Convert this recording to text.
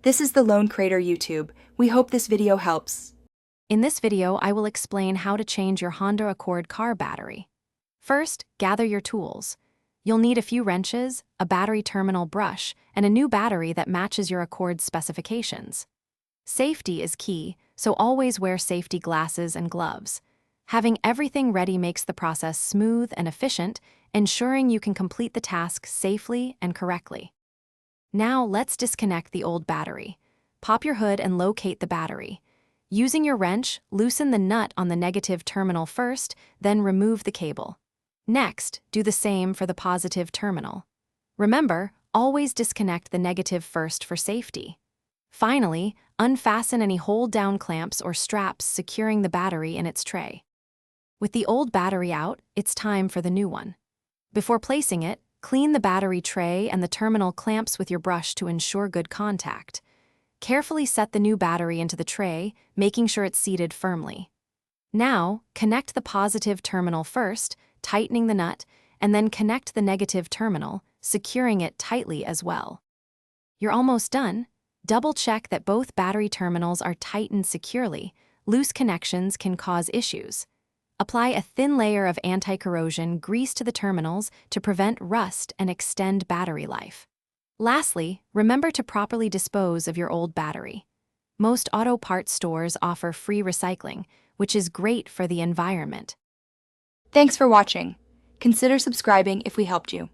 This is the Lone Crater YouTube. We hope this video helps. In this video, I will explain how to change your Honda Accord car battery. First, gather your tools. You'll need a few wrenches, a battery terminal brush, and a new battery that matches your Accord's specifications. Safety is key, so always wear safety glasses and gloves. Having everything ready makes the process smooth and efficient, ensuring you can complete the task safely and correctly. Now let's disconnect the old battery. Pop your hood and locate the battery. Using your wrench, loosen the nut on the negative terminal first, then remove the cable. Next, do the same for the positive terminal. Remember, always disconnect the negative first for safety. Finally, unfasten any hold-down clamps or straps securing the battery in its tray. With the old battery out, it's time for the new one. Before placing it, clean the battery tray and the terminal clamps with your brush to ensure good contact. Carefully set the new battery into the tray, making sure it's seated firmly. Now, connect the positive terminal first, tightening the nut, and then connect the negative terminal, securing it tightly as well. You're almost done. Double-check that both battery terminals are tightened securely. Loose connections can cause issues. Apply a thin layer of anti-corrosion grease to the terminals to prevent rust and extend battery life. Lastly, remember to properly dispose of your old battery. Most auto parts stores offer free recycling, which is great for the environment. Thanks for watching. Consider subscribing if we helped you.